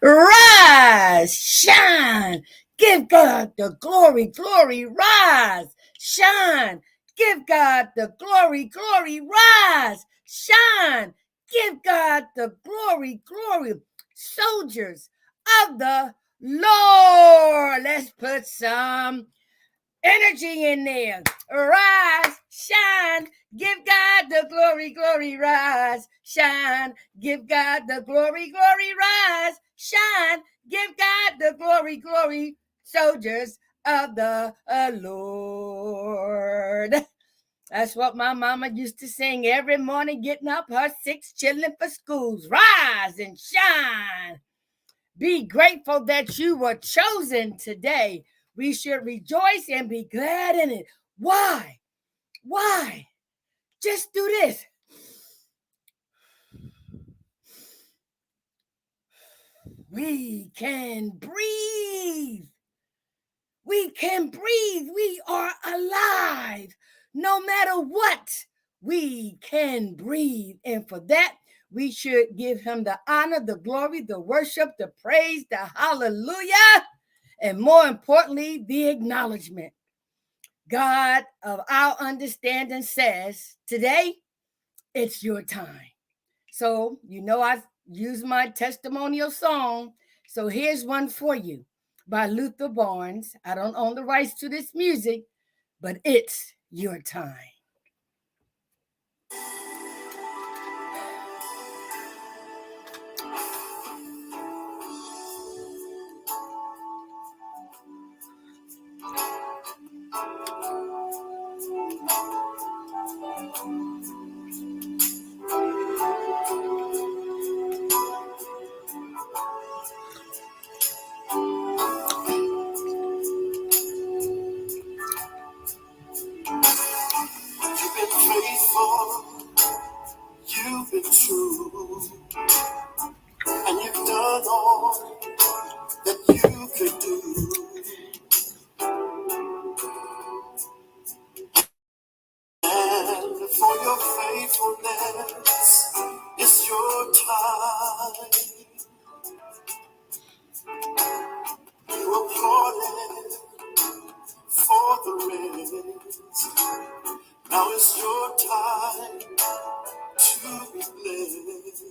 rise, shine, give God the glory, glory, rise, shine, give God the glory, glory, rise, shine, give God the glory, glory. Soldiers of the Lord, let's put some energy in there. Rise, shine, give God the glory, glory, rise, shine, give God the glory, glory, rise, shine, give God the glory, glory, soldiers of the Lord. That's what my mama used to sing every morning, getting up her 6 children for schools. Rise and shine. Be grateful that you were chosen today. We should rejoice and be glad in it. Why? Why? Just do this. We can breathe. We can breathe. We are alive. No matter what, we can breathe. And for that, we should give him the honor, the glory, the worship, the praise, the hallelujah, and more importantly, the acknowledgement. God of our understanding says, today, it's your time. So, I've used my testimonial song. So here's one for you by Luther Barnes. I don't own the rights to this music, but it's your time. You've been faithful, you've been true, and you've done all that you could do. And for your faithfulness, it's your time. You applauded for the rest. Now it's your time to be blessed.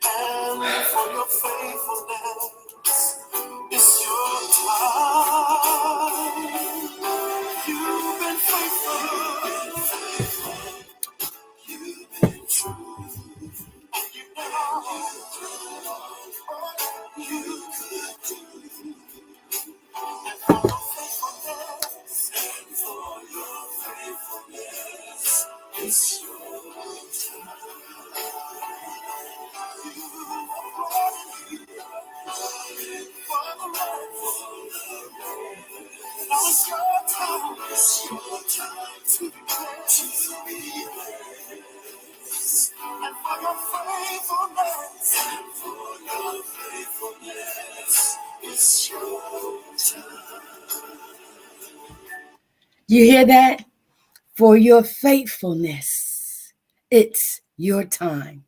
And for your faithfulness, it's your time. You've been faithful. You've been true. And you know all you could do. And for your faithfulness, it's your now it's your time. It's your time to be praised. And for your faithfulness, it's your time. You hear that? For your faithfulness, it's your time.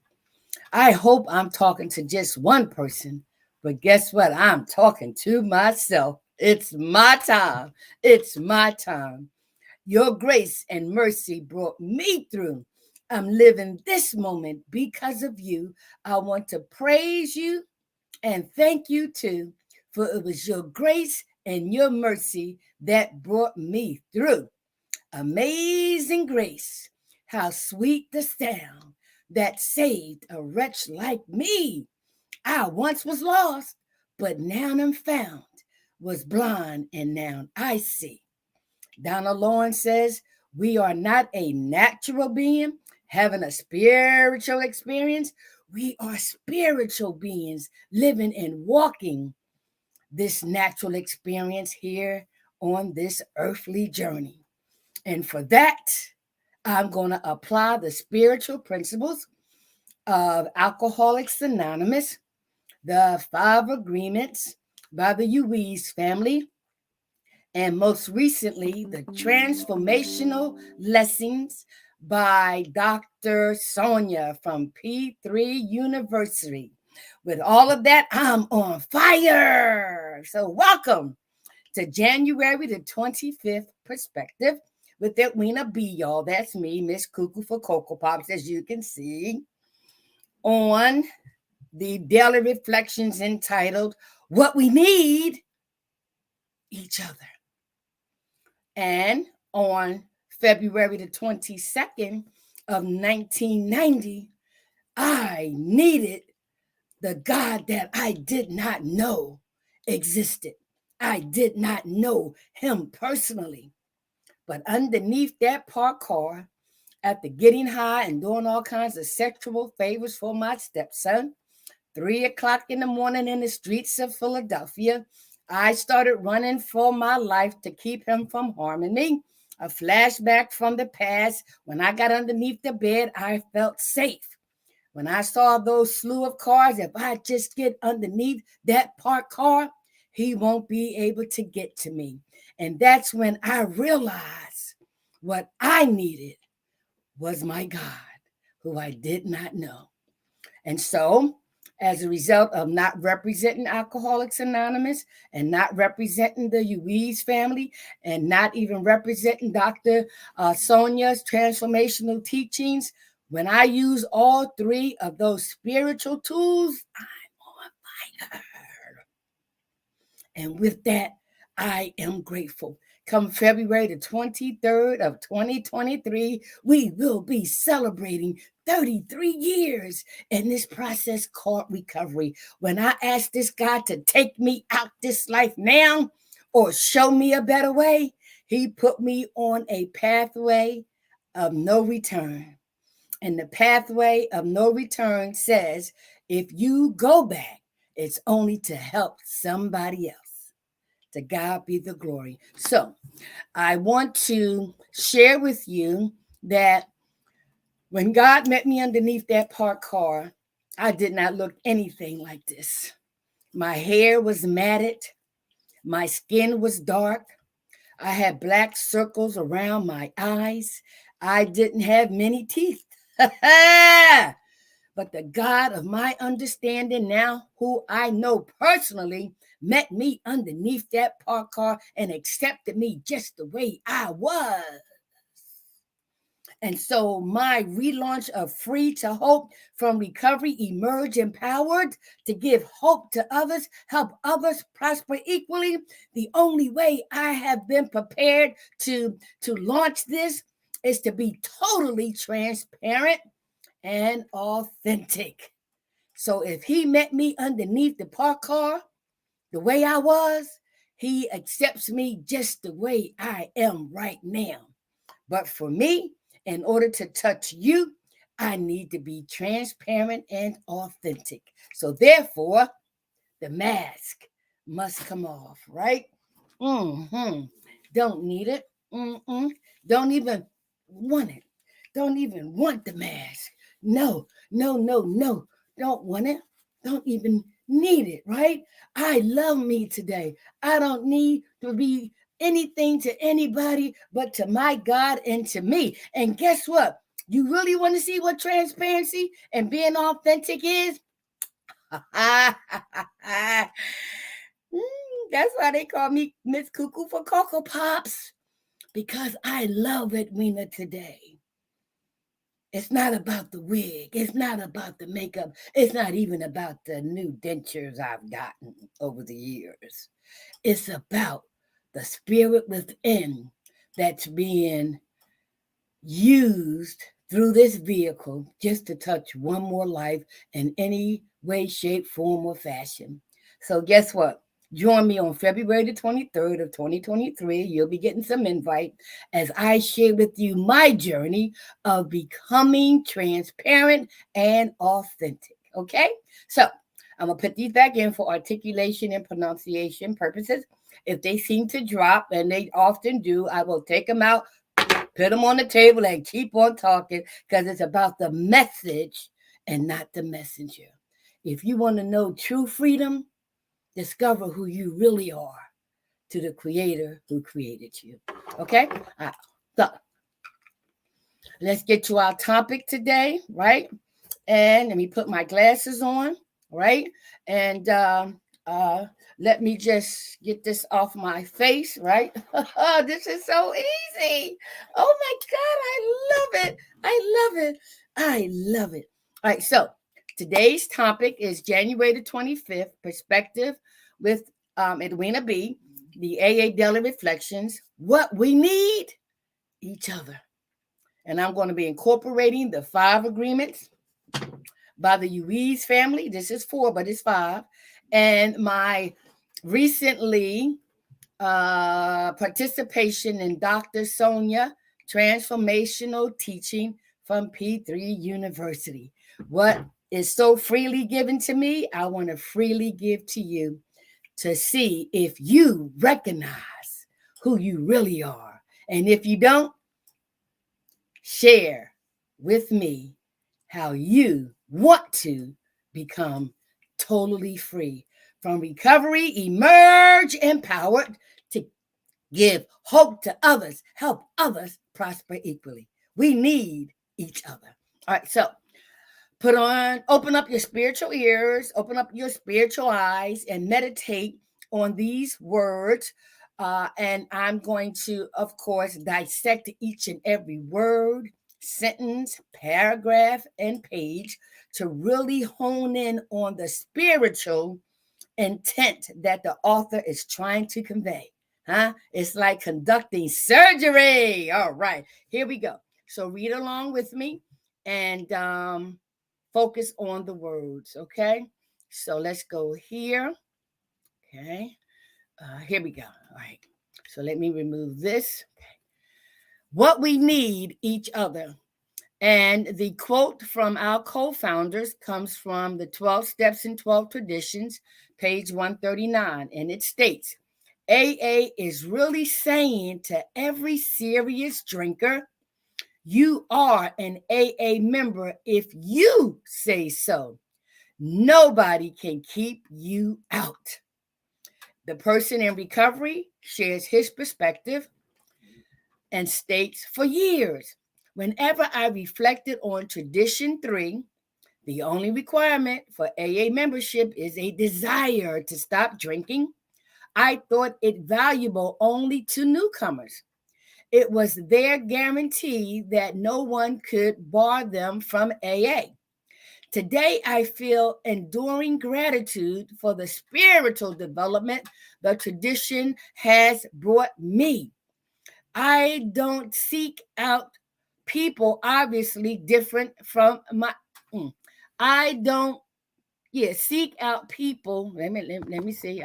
I hope I'm talking to just one person, but guess what? I'm talking to myself. It's my time. It's my time. Your grace and mercy brought me through. I'm living this moment because of you. I want to praise you and thank you too, for it was your grace and your mercy that brought me through. Amazing grace, how sweet the sound that saved a wretch like me. I once was lost, but now I'm found, was blind, and now I see. Donna Lawrence says, we are not a natural being having a spiritual experience. We are spiritual beings living and walking this natural experience here on this earthly journey. And for that, I'm going to apply the spiritual principles of Alcoholics Anonymous, the 5 agreements by the Ruiz family, and most recently, the Transformational Lessons by Dr. Sonja from P3 University. With all of that, I'm on fire. So welcome to January the 25th Perspective with Edwina B, y'all. That's me, Miss Cuckoo for Cocoa Pops, as you can see, on the daily reflections entitled What We Need, Each Other. And on February the 22nd of 1990, I needed the God that I did not know existed. I did not know him personally. But underneath that parked car, after getting high and doing all kinds of sexual favors for my stepson, 3 o'clock in the morning in the streets of Philadelphia, I started running for my life to keep him from harming me. A flashback from the past. When I got underneath the bed, I felt safe. When I saw those slew of cars, if I just get underneath that parked car, he won't be able to get to me. And that's when I realized what I needed was my God, who I did not know. And so, as a result of not representing Alcoholics Anonymous and not representing the Ruiz family and not even representing Dr. Sonja's transformational teachings, when I use all three of those spiritual tools, I'm on fire. And with that, I am grateful. Come February the 23rd of 2023, we will be celebrating 33 years in this process called recovery. When I asked this God to take me out this life now or show me a better way, he put me on a pathway of no return. And the pathway of no return says, if you go back, it's only to help somebody else. To God be the glory. So I want to share with you that when God met me underneath that parked car, I did not look anything like this. My hair was matted. My skin was dark. I had black circles around my eyes. I didn't have many teeth. But the God of my understanding now, who I know personally, met me underneath that parked car and accepted me just the way I was. And so my relaunch of Free to Hope from Recovery emerged empowered to give hope to others, help others prosper equally. The only way I have been prepared to launch this is to be totally transparent and authentic. So if he met me underneath the parked car, the way I was, he accepts me just the way I am right now. But for me, in order to touch you, I need to be transparent and authentic. So therefore, the mask must come off, right? Don't need it. Don't even want it. Don't even want the mask. No. Don't want it. Don't even need it, right? I love me today. I don't need to be anything to anybody but to my God and to me. And guess what? You really want to see what transparency and being authentic is? That's why they call me Miss Cuckoo for Cocoa Pops, because I love Edwina today. It's not about the wig. It's not about the makeup. It's not even about the new dentures I've gotten over the years. It's about the spirit within that's being used through this vehicle just to touch one more life in any way, shape, form, or fashion. So guess what? Join me on February the 23rd of 2023. You'll be getting some invite as I share with you my journey of becoming transparent and authentic. Okay? So I'm going to put these back in for articulation and pronunciation purposes. If they seem to drop, and they often do, I will take them out, put them on the table, and keep on talking, because it's about the message and not the messenger. If you want to know true freedom, discover who you really are to the creator who created you. Okay? So let's get to our topic today, right? And let me put my glasses on, right? And uh, let me just get this off my face, right? This is so easy. Oh my God, I love it. I love it. I love it. All right, so today's topic is January the 25th, Perspective with Edwina B., the AA Daily Reflections, What We Need, Each Other. And I'm going to be incorporating the 5 agreements by the Ruiz family. This is 4, but it's 5. And my recently participation in Dr. Sonja Transformational Teaching from P3 University. What is so freely given to me, I want to freely give to you to see if you recognize who you really are. And if you don't, share with me how you want to become totally free from recovery, emerge empowered to give hope to others, help others prosper equally. We need each other. All right, so open up your spiritual ears, open up your spiritual eyes, and meditate on these words. And I'm going to, of course, dissect each and every word, sentence, paragraph, and page to really hone in on the spiritual intent that the author is trying to convey. It's like conducting surgery. All right, here we go. So read along with me and focus on the words, okay? So let's go here. Okay, here we go. All right, so let me remove this. Okay. What we need each other. And the quote from our co-founders comes from the 12 Steps and 12 Traditions, page 139, and it states, AA is really saying to every serious drinker, you are an AA member if you say so. Nobody can keep you out. The person in recovery shares his perspective and states, for years, whenever I reflected on Tradition 3, the only requirement for AA membership is a desire to stop drinking. I thought it valuable only to newcomers. It was their guarantee that no one could bar them from AA. Today, I feel enduring gratitude for the spiritual development the tradition has brought me. I don't seek out people obviously different from my. I don't, seek out people. Let me see.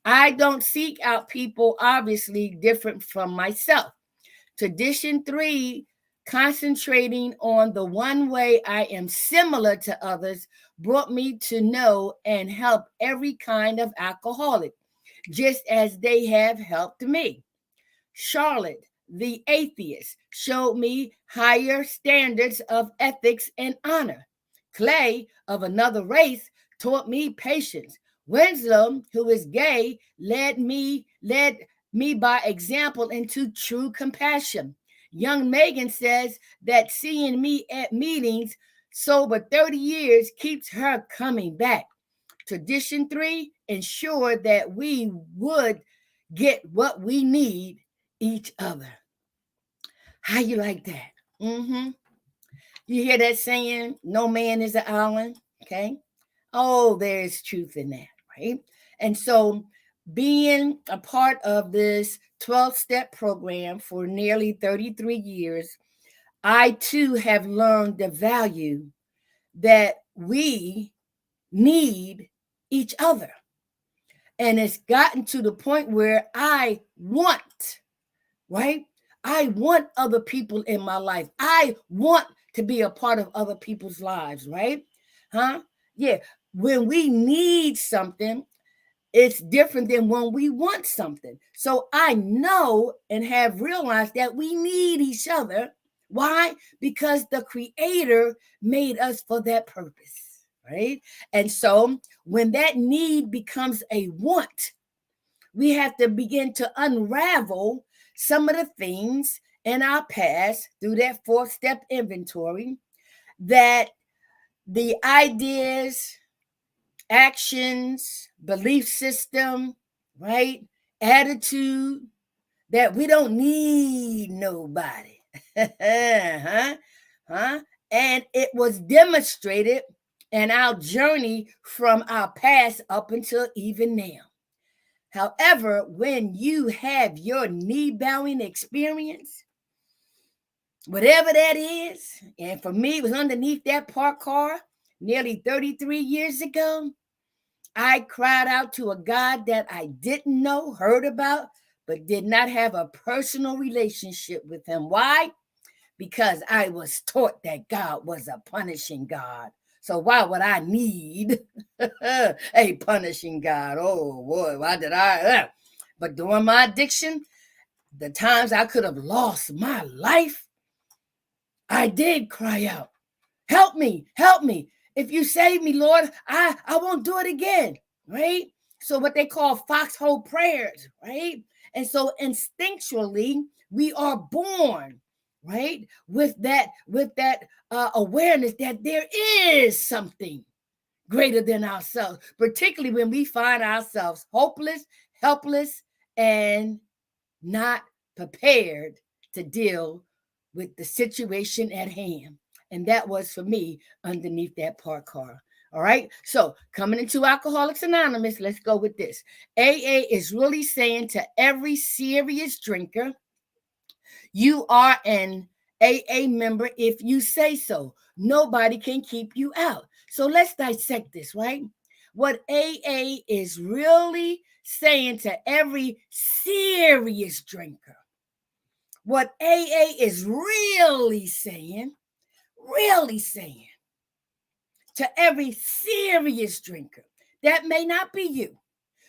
I don't seek out people obviously different from myself. Tradition 3, concentrating on the one way I am similar to others, brought me to know and help every kind of alcoholic, just as they have helped me. Charlotte, the atheist, showed me higher standards of ethics and honor. Clay, of another race, taught me patience. Winslow, who is gay, led me by example into true compassion. Young Megan says that seeing me at meetings sober 30 years keeps her coming back. Tradition 3 ensured that we would get what we need, each other. How you like that? You hear that saying, no man is an island? Okay. Oh, there's truth in that, right? And so being a part of this 12-step program for nearly 33 years, I too have learned the value that we need each other. And it's gotten to the point where I want, right? I want other people in my life. I want to be a part of other people's lives, right? Yeah. When we need something, it's different than when we want something. So I know and have realized that we need each other. Why? Because the Creator made us for that purpose, right? And so when that need becomes a want, we have to begin to unravel some of the things in our past through that 4-step inventory that the ideas, actions, belief system, right? Attitude that we don't need nobody. huh? Huh? And it was demonstrated in our journey from our past up until even now. However, when you have your knee bowing experience, whatever that is, and for me, it was underneath that parked car nearly 33 years ago, I cried out to a God that I didn't know, heard about, but did not have a personal relationship with him. Why? Because I was taught that God was a punishing God. So why would I need a punishing God? Oh boy, why did I? But during my addiction, the times I could have lost my life, I did cry out, help me, help me. If you save me, Lord, I won't do it again, right? So what they call foxhole prayers, right? And so instinctually, we are born, right, with that awareness that there is something greater than ourselves, particularly when we find ourselves hopeless, helpless, and not prepared to deal with the situation at hand. And that was for me underneath that parked car. All right. So coming into Alcoholics Anonymous, let's go with this. AA is really saying to every serious drinker, you are an AA member if you say so. Nobody can keep you out. So let's dissect this, right? What AA is really saying to every serious drinker, what AA is really saying to every serious drinker, that may not be you.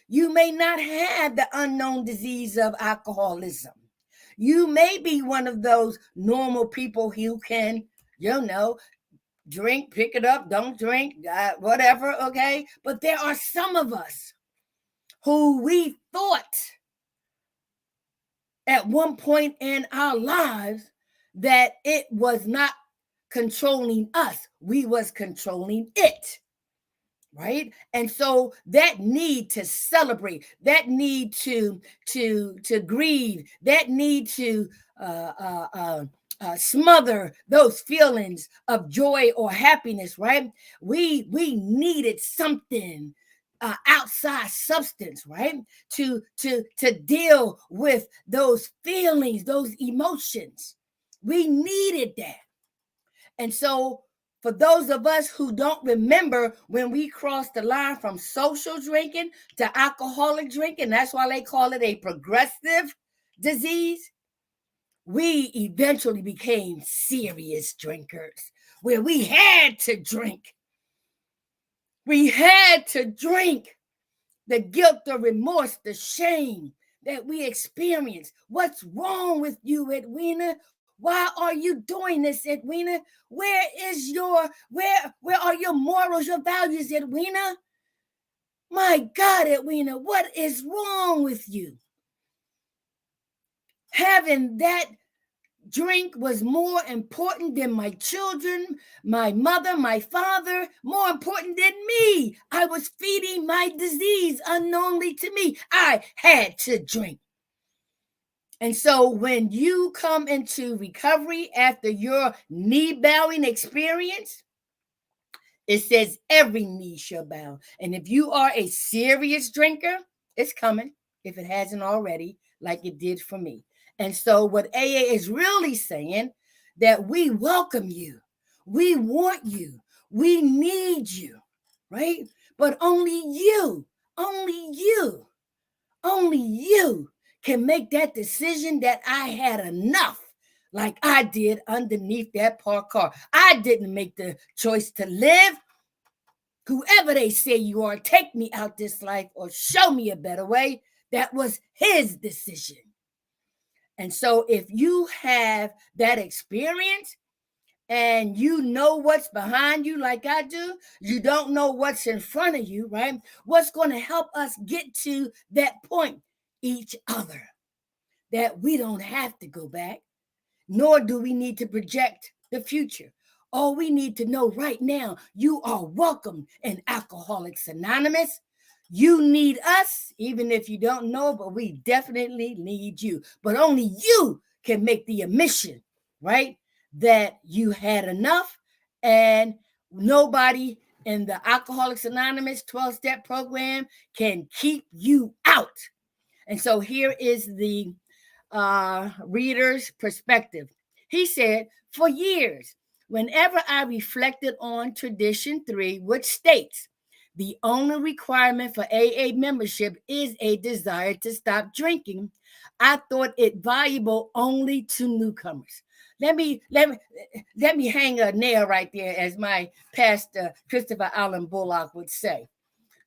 You may not have the unknown disease of alcoholism. You may be one of those normal people who can, drink, pick it up, don't drink, whatever, okay? But there are some of us who we thought at one point in our lives that it was not controlling us. We was controlling it. Right. And so that need to celebrate, that need to grieve, that need to smother those feelings of joy or happiness, right? We needed something, outside substance, right? To deal with those feelings, those emotions. We needed that. And so for those of us who don't remember when we crossed the line from social drinking to alcoholic drinking, that's why they call it a progressive disease, we eventually became serious drinkers where we had to drink. We had to drink. The guilt, the remorse, the shame that we experience. What's wrong with you, Edwina? Why are you doing this, Edwina? Where are your morals, your values, Edwina? My God, Edwina, what is wrong with you? Having that drink was more important than my children, my mother, my father, more important than me. I was feeding my disease unknowingly to me. I had to drink. And so when you come into recovery after your knee bowing experience, it says every knee shall bow. And if you are a serious drinker, it's coming, if it hasn't already, like it did for me. And so what AA is really saying, that we welcome you. We want you. We need you, right? But only you can make that decision that I had enough, like I did underneath that parked car. I didn't make the choice to live. Whoever they say you are, take me out this life or show me a better way. That was his decision. And so if you have that experience and you know what's behind you like I do, you don't know what's in front of you, right? What's going to help us get to that point? Each other. That we don't have to go back. nor do we need to project the future. All we need to know right now, you are welcome in Alcoholics Anonymous. You need us, even if you don't know, but we definitely need you. But only you can make the admission, right, that you had enough, and nobody in the Alcoholics Anonymous 12-step program can keep you out. And so here is the reader's perspective. He said, for years, whenever I reflected on Tradition 3, which states, the only requirement for AA membership is a desire to stop drinking, I thought it valuable only to newcomers. Let me hang a nail right there, as my pastor Christopher Allen Bullock would say.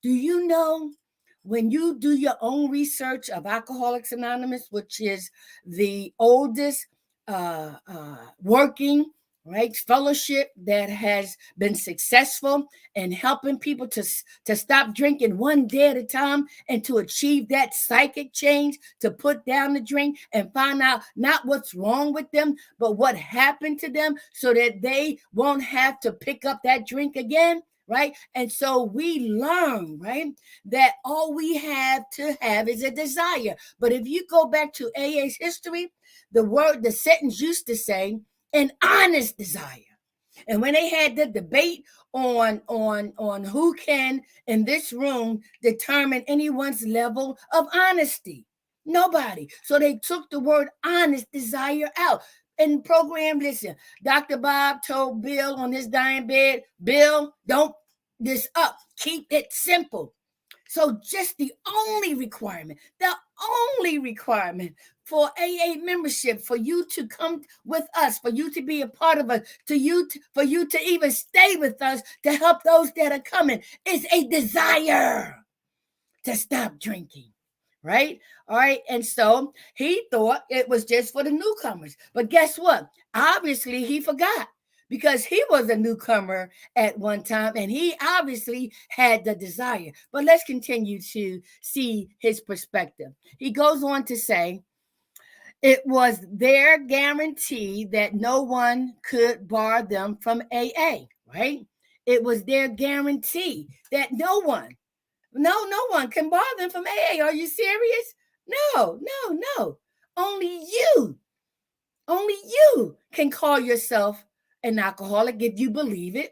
Do you know, when you do your own research of Alcoholics Anonymous, which is the oldest working, right, fellowship that has been successful in helping people to stop drinking one day at a time and to achieve that psychic change, to put down the drink and find out not what's wrong with them, but what happened to them so that they won't have to pick up that drink again. Right. And so we learn, right, that all we have to have is a desire. But if you go back to AA's history, the sentence used to say, an honest desire. And when they had the debate on who can in this room determine anyone's level of honesty, nobody. So they took the word honest desire out. In program, listen, Dr. Bob told Bill on his dying bed, Bill, don't this up. Keep it simple. So just the only requirement for AA membership, for you to come with us, for you to be a part of us, for you to even stay with us, to help those that are coming, is a desire to stop drinking. Right? All right. And so he thought it was just for the newcomers. But guess what? Obviously, he forgot, because he was a newcomer at one time and he obviously had the desire. But let's continue to see his perspective. He goes on to say, it was their guarantee that no one could bar them from AA, right? It was their guarantee that no one can bar them from AA. Are you serious? No. Only you can call yourself an alcoholic if you believe it.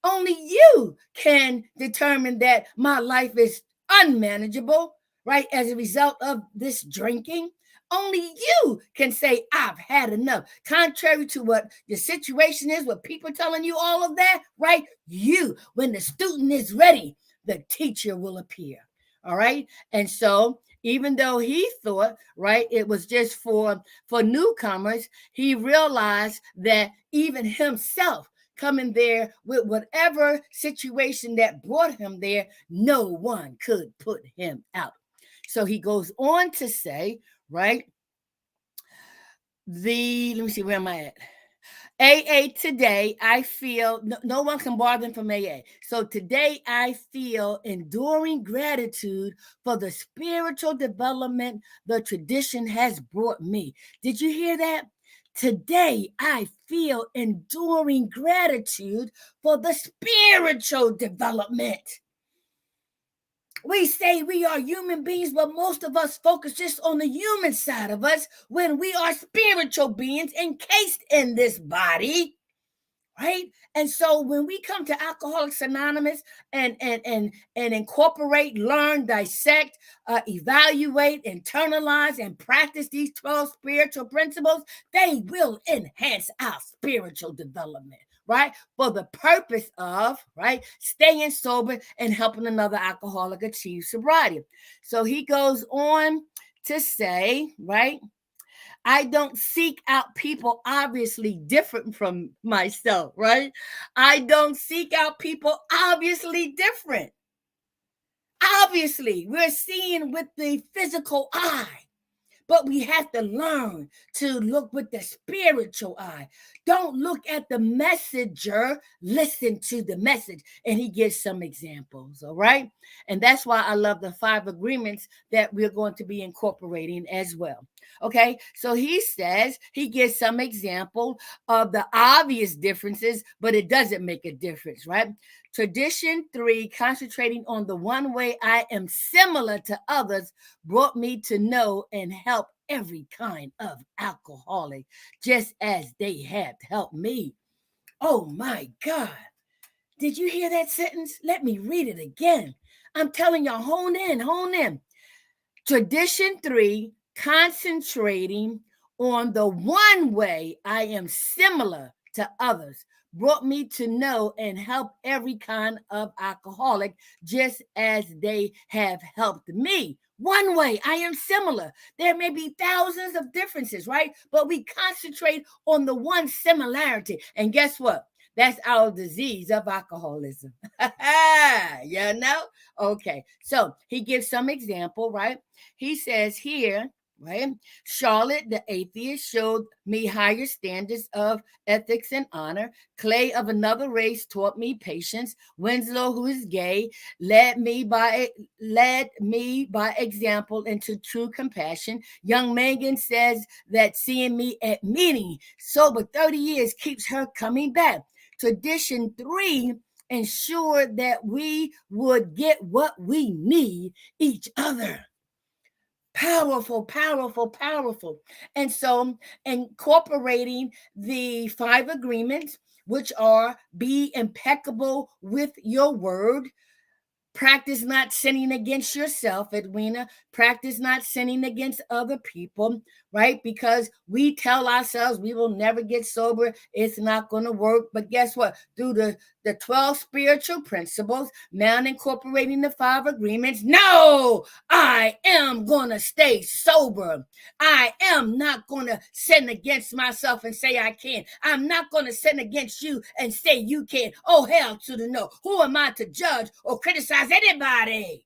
Only you can determine that my life is unmanageable, right, as a result of this drinking. Only you can say, I've had enough. Contrary to what your situation is, what people telling you all of that, right? You, when the student is ready, the teacher will appear. All right. And so even though he thought, right, it was just for newcomers, he realized that even himself coming there with whatever situation that brought him there, no one could put him out. So he goes on to say, right, let me see, where am I at? AA today, I feel no one can bar them from AA. So today, I feel enduring gratitude for the spiritual development the tradition has brought me. Did you hear that? Today, I feel enduring gratitude for the spiritual development. We say we are human beings, but most of us focus just on the human side of us when we are spiritual beings encased in this body, right? And so when we come to Alcoholics Anonymous and incorporate, learn, dissect, evaluate, internalize, and practice these 12 spiritual principles, they will enhance our spiritual development, right? For the purpose of, right, staying sober and helping another alcoholic achieve sobriety. So he goes on to say, right, I don't seek out people obviously different from myself, right? I don't seek out people obviously different. Obviously, we're seeing with the physical eye. But we have to learn to look with the spiritual eye. Don't look at the messenger, listen to the message. And he gives some examples, all right? And that's why I love the 5 agreements that we're going to be incorporating as well. Okay, so he says he gives some example of the obvious differences, but it doesn't make a difference, right? Tradition 3, concentrating on the one way I am similar to others, brought me to know and help every kind of alcoholic, just as they have helped me. Oh my God. Did you hear that sentence? Let me read it again. I'm telling y'all, hone in, hone in. Tradition 3, concentrating on the one way I am similar to others, brought me to know and help every kind of alcoholic, just as they have helped me. One way I am similar. There may be thousands of differences, right? But we concentrate on the one similarity. And guess what? That's our disease of alcoholism. You know? Okay. So he gives some example, right? He says here, right? Charlotte, the atheist, showed me higher standards of ethics and honor. Clay of another race taught me patience. Winslow, who is gay, led me by example into true compassion. Young Megan says that seeing me at meeting sober 30 years keeps her coming back. Tradition 3 ensured that we would get what we need each other. Powerful, powerful, powerful. And so, incorporating the 5 agreements, which are be impeccable with your word, practice not sinning against yourself, Edwina. Practice not sinning against other people, right? Because we tell ourselves we will never get sober. It's not going to work. But guess what? Through the 12 spiritual principles, now incorporating the 5 agreements, no, I am going to stay sober. I am not going to sin against myself and say I can. I'm not going to sin against you and say you can. Oh, hell to the no. Who am I to judge or criticize anybody?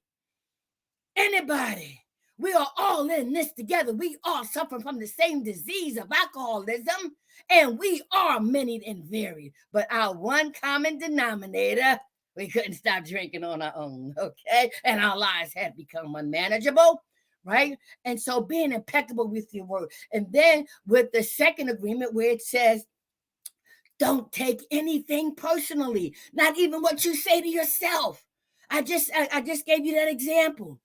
Anybody. We are all in this together. We all suffer from the same disease of alcoholism, and we are many and varied. But our one common denominator, we couldn't stop drinking on our own, okay? And our lives had become unmanageable, right? And so being impeccable with your word. And then with the second agreement where it says, don't take anything personally, not even what you say to yourself. I just gave you that example.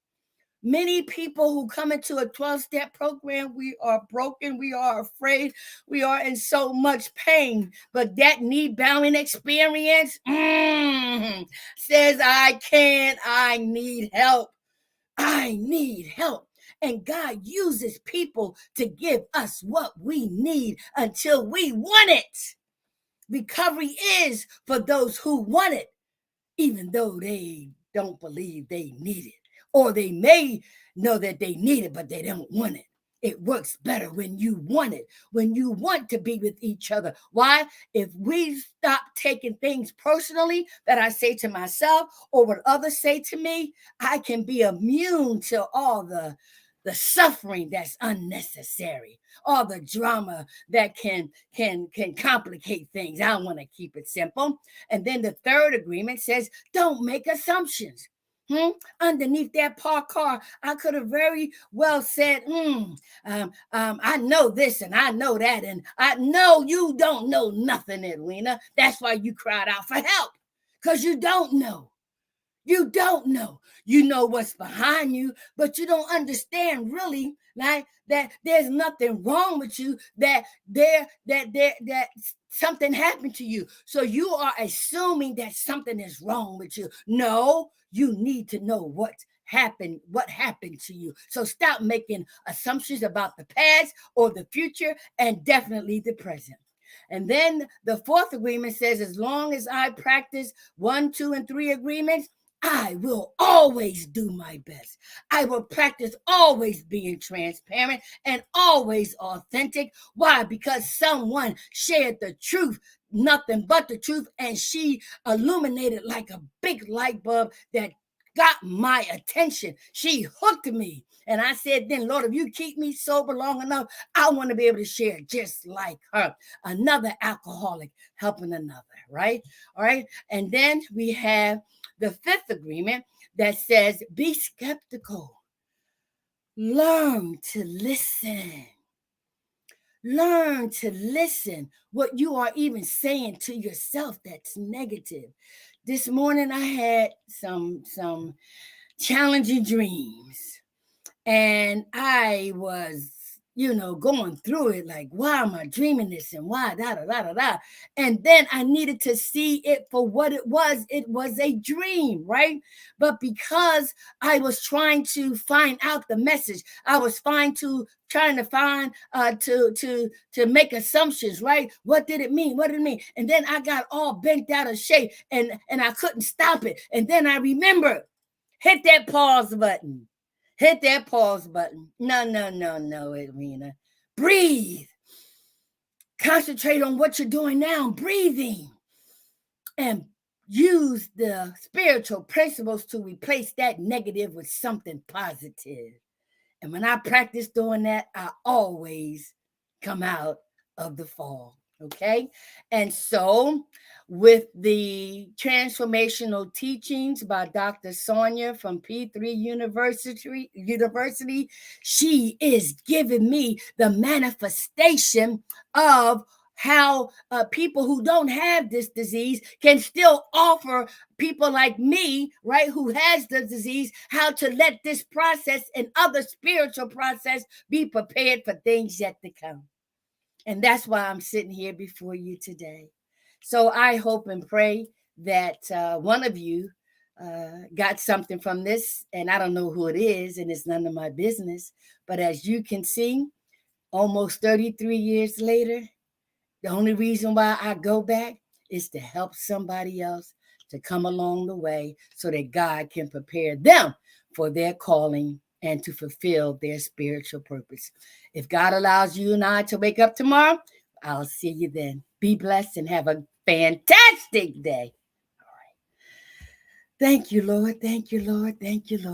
Many people who come into a 12-step program, we are broken, we are afraid, we are in so much pain. But that knee-bowing experience says, I can't, I need help. I need help. And God uses people to give us what we need until we want it. Recovery is for those who want it, even though they don't believe they need it. Or they may know that they need it, but they don't want it. It works better when you want it, when you want to be with each other. Why? If we stop taking things personally that I say to myself or what others say to me, I can be immune to all the suffering that's unnecessary, all the drama that can complicate things. I want to keep it simple. And then the third agreement says, don't make assumptions. Underneath that parked car, I could have very well said, I know this and I know that, and I know you don't know nothing, Edwina. That's why you cried out for help, because you don't know. You don't know. You know what's behind you, but you don't understand really, like that there's nothing wrong with you, that something happened to you. So you are assuming that something is wrong with you. No, you need to know what happened to you. So stop making assumptions about the past or the future, and definitely the present. And then the fourth agreement says, as long as I practice 1, 2, and 3 agreements, I will always do my best. I will practice always being transparent and always authentic. Why? Because someone shared the truth, nothing but the truth, and she illuminated like a big light bulb that got my attention. She hooked me. And I said, then, Lord, if you keep me sober long enough, I want to be able to share just like her. Another alcoholic helping another, right? All right. And then we have the fifth agreement that says, be skeptical. Learn to listen. Learn to listen what you are even saying to yourself that's negative. This morning I had some challenging dreams, and I was, going through it like, why am I dreaming this and why da da da da da. And then I needed to see it for what it was. It was a dream, right? But because I was trying to find out the message, I was trying to find to make assumptions, right? What did it mean? What did it mean? And then I got all bent out of shape, and I couldn't stop it. And then I remembered, hit that pause button. Hit that pause button. No, Edwina. Breathe. Concentrate on what you're doing now, breathing. And use the spiritual principles to replace that negative with something positive. And when I practice doing that, I always come out of the fog. Okay. And so, with the transformational teachings by Dr. Sonja from P3 University, she is giving me the manifestation of how people who don't have this disease can still offer people like me, right, who has the disease, how to let this process and other spiritual process be prepared for things yet to come. And that's why I'm sitting here before you today. So I hope and pray that one of you got something from this, and I don't know who it is, and it's none of my business. But as you can see, almost 33 years later, the only reason why I go back is to help somebody else to come along the way so that God can prepare them for their calling and to fulfill their spiritual purpose. If God allows you and I to wake up tomorrow, I'll see you then. Be blessed and have a fantastic day. All right. Thank you, Lord. Thank you, Lord. Thank you, Lord.